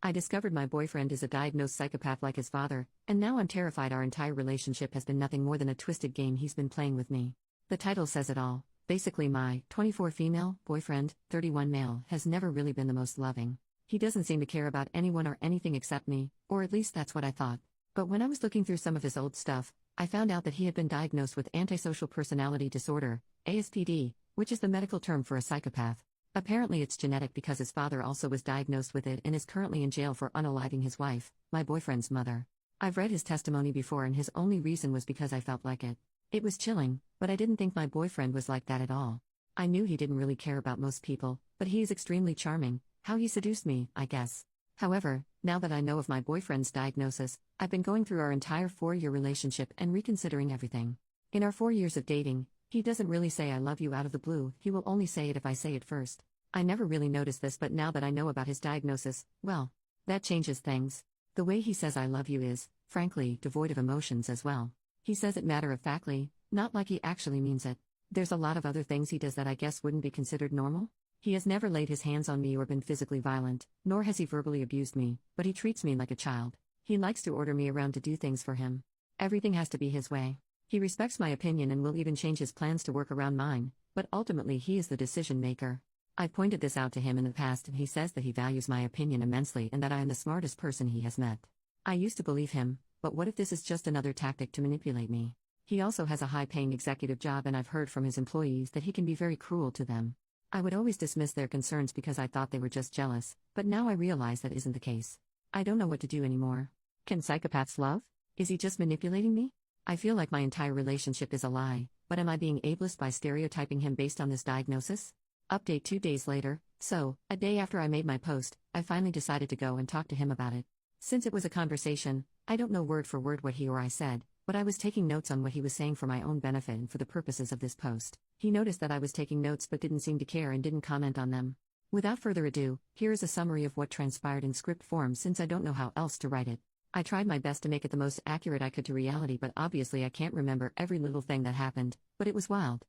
I discovered my boyfriend is a diagnosed psychopath like his father, and now I'm terrified our entire relationship has been nothing more than a twisted game he's been playing with me. The title says it all. Basically, my 24 female boyfriend, 31 male, has never really been the most loving. He doesn't seem to care about anyone or anything except me, or at least that's what I thought. But when I was looking through some of his old stuff, I found out that he had been diagnosed with antisocial personality disorder, ASPD, which is the medical term for a psychopath. Apparently it's genetic because his father also was diagnosed with it and is currently in jail for unaliving his wife, my boyfriend's mother. I've read his testimony before and his only reason was because I felt like it. It was chilling, but I didn't think my boyfriend was like that at all. I knew he didn't really care about most people, but he is extremely charming. How he seduced me, I guess. However, now that I know of my boyfriend's diagnosis, I've been going through our entire 4-year relationship and reconsidering everything. In our 4 years of dating, he doesn't really say I love you out of the blue, he will only say it if I say it first. I never really noticed this, but now that I know about his diagnosis, well, that changes things. The way he says I love you is, frankly, devoid of emotions as well. He says it matter-of-factly, not like he actually means it. There's a lot of other things he does that I guess wouldn't be considered normal. He has never laid his hands on me or been physically violent, nor has he verbally abused me, but he treats me like a child. He likes to order me around to do things for him. Everything has to be his way. He respects my opinion and will even change his plans to work around mine, but ultimately he is the decision maker. I've pointed this out to him in the past and he says that he values my opinion immensely and that I am the smartest person he has met. I used to believe him, but what if this is just another tactic to manipulate me? He also has a high-paying executive job and I've heard from his employees that he can be very cruel to them. I would always dismiss their concerns because I thought they were just jealous, but now I realize that isn't the case. I don't know what to do anymore. Can psychopaths love? Is he just manipulating me? I feel like my entire relationship is a lie, but am I being ableist by stereotyping him based on this diagnosis? Update 2 days later. So, a day after I made my post, I finally decided to go and talk to him about it. Since it was a conversation, I don't know word for word what he or I said, but I was taking notes on what he was saying for my own benefit and for the purposes of this post. He noticed that I was taking notes but didn't seem to care and didn't comment on them. Without further ado, here is a summary of what transpired in script form since I don't know how else to write it. I tried my best to make it the most accurate I could to reality, but obviously I can't remember every little thing that happened, but it was wild.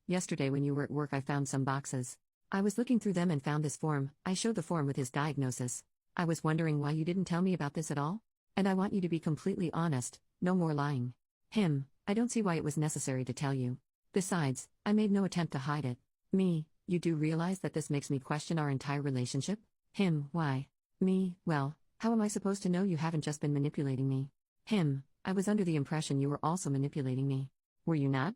Yesterday when you were at work I found some boxes. I was looking through them and found this form. I showed the form with his diagnosis. I was wondering why you didn't tell me about this at all? And I want you to be completely honest, no more lying. I don't see why it was necessary to tell you. Besides, I made no attempt to hide it. You do realize that this makes me question our entire relationship? Why? Well, how am I supposed to know you haven't just been manipulating me? I was under the impression you were also manipulating me. Were you not?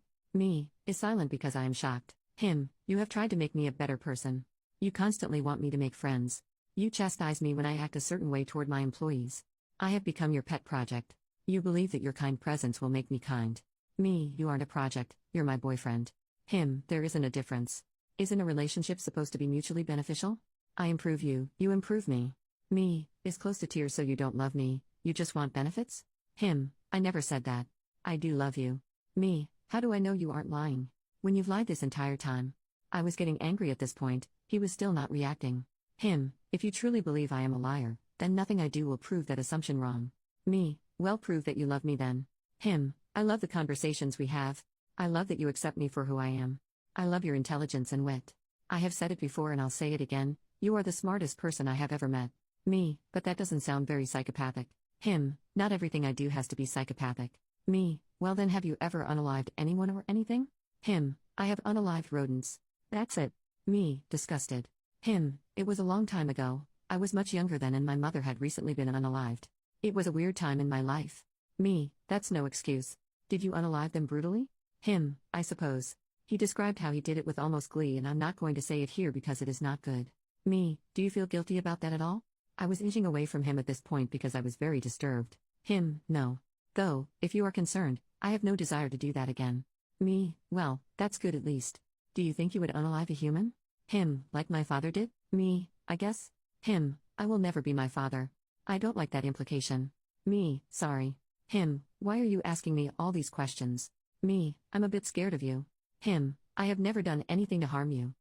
Is silent because I am shocked. You have tried to make me a better person. You constantly want me to make friends. You chastise me when I act a certain way toward my employees. I have become your pet project. You believe that your kind presence will make me kind. You aren't a project, you're my boyfriend. There isn't a difference. Isn't a relationship supposed to be mutually beneficial? I improve you, you improve me. Is close to tears so you don't love me, you just want benefits? I never said that. I do love you. How do I know you aren't lying? When you've lied this entire time. I was getting angry at this point, he was still not reacting. If you truly believe I am a liar, then nothing I do will prove that assumption wrong. Well, prove that you love me then. I love the conversations we have. I love that you accept me for who I am. I love your intelligence and wit. I have said it before and I'll say it again, you are the smartest person I have ever met. But that doesn't sound very psychopathic. Not everything I do has to be psychopathic. Well then, have you ever unalived anyone or anything? I have unalived rodents. That's it. Disgusted. It was a long time ago. I was much younger then and my mother had recently been unalived. It was a weird time in my life. That's no excuse. Did you unalive them brutally? I suppose. He described how he did it with almost glee and I'm not going to say it here because it is not good. Do you feel guilty about that at all? I was inching away from him at this point because I was very disturbed. No. Though, if you are concerned, I have no desire to do that again. Well, that's good at least. Do you think you would unalive a human? Like my father did? I guess. I will never be my father. I don't like that implication. Sorry. Why are you asking me all these questions? I'm a bit scared of you. I have never done anything to harm you.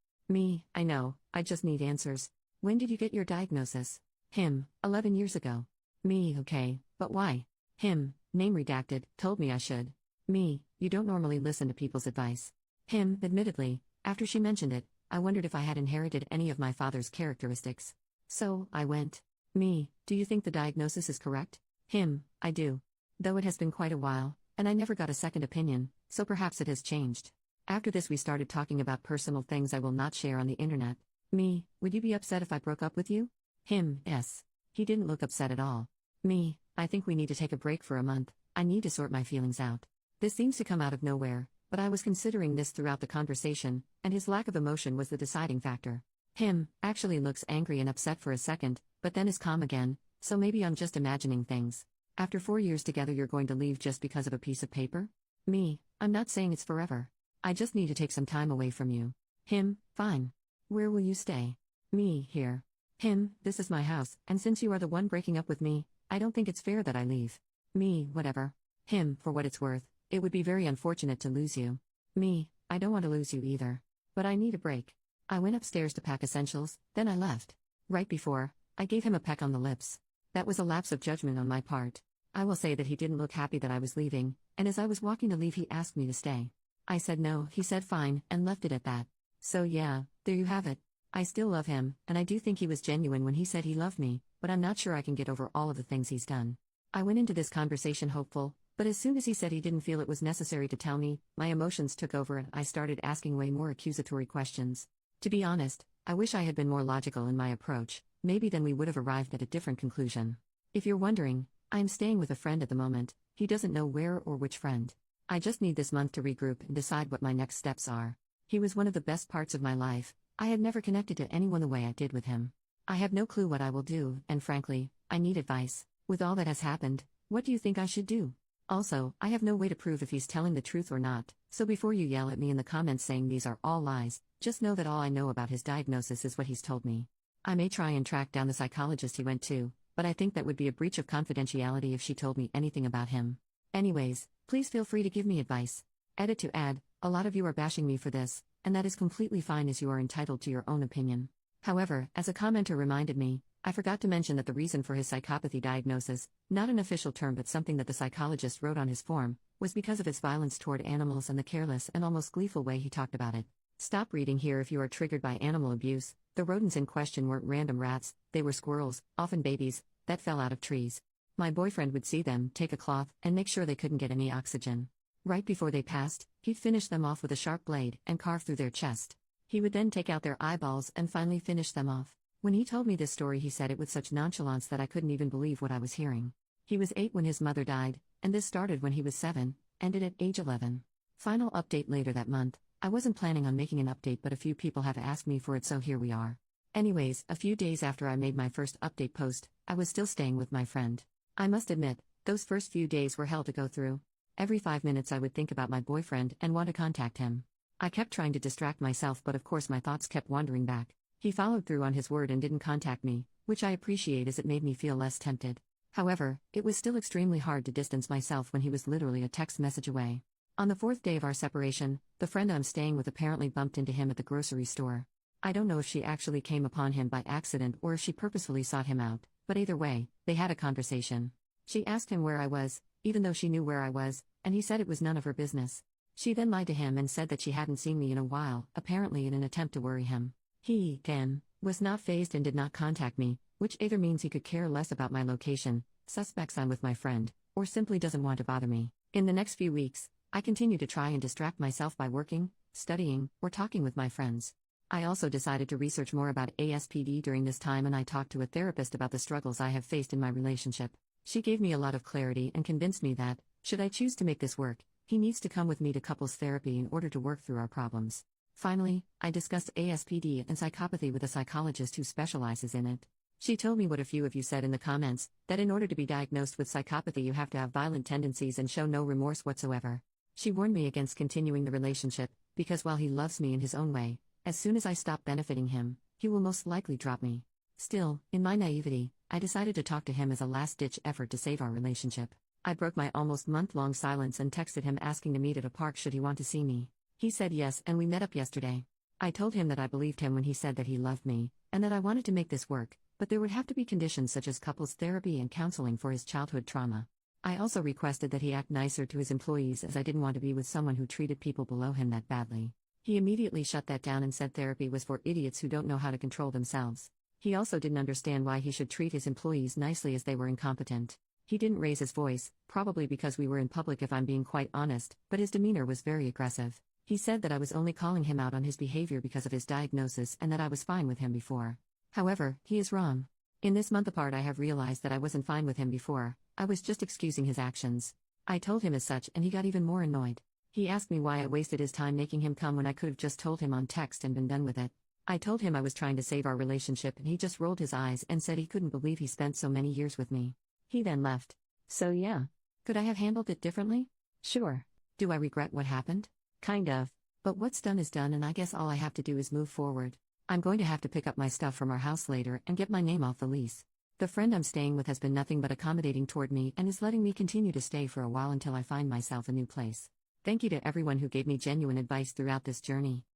I know, I just need answers. When did you get your diagnosis? 11 years ago. Okay, but why? Name redacted, told me I should. You don't normally listen to people's advice. Admittedly, after she mentioned it, I wondered if I had inherited any of my father's characteristics. So, I went. Me, do you think the diagnosis is correct? Him, I do. Though it has been quite a while, and I never got a second opinion, so perhaps it has changed. After this, we started talking about personal things I will not share on the internet. Me, would you be upset if I broke up with you? Him, yes. He didn't look upset at all. Me, I think we need to take a break for a month. I need to sort my feelings out. This seems to come out of nowhere, but I was considering this throughout the conversation, and his lack of emotion was the deciding factor. Him actually looks angry and upset for a second, but then is calm again, so maybe I'm just imagining things. After 4 years together, you're going to leave just because of a piece of paper? Me, I'm not saying it's forever. I just need to take some time away from you. Him, fine. Where will you stay? Me, here. Him, this is my house, and since you are the one breaking up with me, I don't think it's fair that I leave. Me, whatever. Him, for what it's worth, it would be very unfortunate to lose you. Me, I don't want to lose you either. But I need a break. I went upstairs to pack essentials, then I left. Right before, I gave him a peck on the lips. That was a lapse of judgment on my part. I will say that he didn't look happy that I was leaving, and as I was walking to leave, he asked me to stay. I said no, he said fine, and left it at that. So yeah, there you have it. I still love him, and I do think he was genuine when he said he loved me, but I'm not sure I can get over all of the things he's done. I went into this conversation hopeful, but as soon as he said he didn't feel it was necessary to tell me, my emotions took over and I started asking way more accusatory questions. To be honest, I wish I had been more logical in my approach, maybe then we would have arrived at a different conclusion. If you're wondering, I am staying with a friend at the moment. He doesn't know where or which friend. I just need this month to regroup and decide what my next steps are. He was one of the best parts of my life. I had never connected to anyone the way I did with him. I have no clue what I will do, and frankly, I need advice. With all that has happened, what do you think I should do? Also, I have no way to prove if he's telling the truth or not, so before you yell at me in the comments saying these are all lies, just know that all I know about his diagnosis is what he's told me. I may try and track down the psychologist he went to, but I think that would be a breach of confidentiality if she told me anything about him. Anyways, please feel free to give me advice. Edit to add, a lot of you are bashing me for this, and that is completely fine as you are entitled to your own opinion. However, as a commenter reminded me, I forgot to mention that the reason for his psychopathy diagnosis, not an official term but something that the psychologist wrote on his form, was because of his violence toward animals and the careless and almost gleeful way he talked about it. Stop reading here if you are triggered by animal abuse. The rodents in question weren't random rats, they were squirrels, often babies, that fell out of trees. My boyfriend would see them, take a cloth, and make sure they couldn't get any oxygen. Right before they passed, he'd finish them off with a sharp blade and carve through their chest. He would then take out their eyeballs and finally finish them off. When he told me this story, he said it with such nonchalance that I couldn't even believe what I was hearing. He was 8 when his mother died, and this started when he was 7, ended at age 11. Final update later that month. I wasn't planning on making an update, but a few people have asked me for it, so here we are. Anyways, a few days after I made my first update post, I was still staying with my friend. I must admit, those first few days were hell to go through. Every 5 minutes I would think about my boyfriend and want to contact him. I kept trying to distract myself, but of course my thoughts kept wandering back. He followed through on his word and didn't contact me, which I appreciate as it made me feel less tempted. However, it was still extremely hard to distance myself when he was literally a text message away. On the 4th day of our separation, the friend I'm staying with apparently bumped into him at the grocery store. I don't know if she actually came upon him by accident or if she purposefully sought him out, but either way, they had a conversation. She asked him where I was, even though she knew where I was, and he said it was none of her business. She then lied to him and said that she hadn't seen me in a while, apparently in an attempt to worry him. He, then, was not fazed and did not contact me, which either means he could care less about my location, suspects I'm with my friend, or simply doesn't want to bother me. In the next few weeks, I continue to try and distract myself by working, studying, or talking with my friends. I also decided to research more about ASPD during this time, and I talked to a therapist about the struggles I have faced in my relationship. She gave me a lot of clarity and convinced me that, should I choose to make this work, he needs to come with me to couples therapy in order to work through our problems. Finally, I discussed ASPD and psychopathy with a psychologist who specializes in it. She told me what a few of you said in the comments, that in order to be diagnosed with psychopathy you have to have violent tendencies and show no remorse whatsoever. She warned me against continuing the relationship, because while he loves me in his own way, as soon as I stop benefiting him, he will most likely drop me. Still, in my naivety, I decided to talk to him as a last-ditch effort to save our relationship. I broke my almost month-long silence and texted him asking to meet at a park should he want to see me. He said yes, and we met up yesterday. I told him that I believed him when he said that he loved me, and that I wanted to make this work, but there would have to be conditions such as couples therapy and counseling for his childhood trauma. I also requested that he act nicer to his employees, as I didn't want to be with someone who treated people below him that badly. He immediately shut that down and said therapy was for idiots who don't know how to control themselves. He also didn't understand why he should treat his employees nicely as they were incompetent. He didn't raise his voice, probably because we were in public if I'm being quite honest, but his demeanor was very aggressive. He said that I was only calling him out on his behavior because of his diagnosis and that I was fine with him before. However, he is wrong. In this month apart I have realized that I wasn't fine with him before, I was just excusing his actions. I told him as such and he got even more annoyed. He asked me why I wasted his time making him come when I could have just told him on text and been done with it. I told him I was trying to save our relationship and he just rolled his eyes and said he couldn't believe he spent so many years with me. He then left. So yeah. Could I have handled it differently? Sure. Do I regret what happened? Kind of. But what's done is done and I guess all I have to do is move forward. I'm going to have to pick up my stuff from our house later and get my name off the lease. The friend I'm staying with has been nothing but accommodating toward me and is letting me continue to stay for a while until I find myself a new place. Thank you to everyone who gave me genuine advice throughout this journey.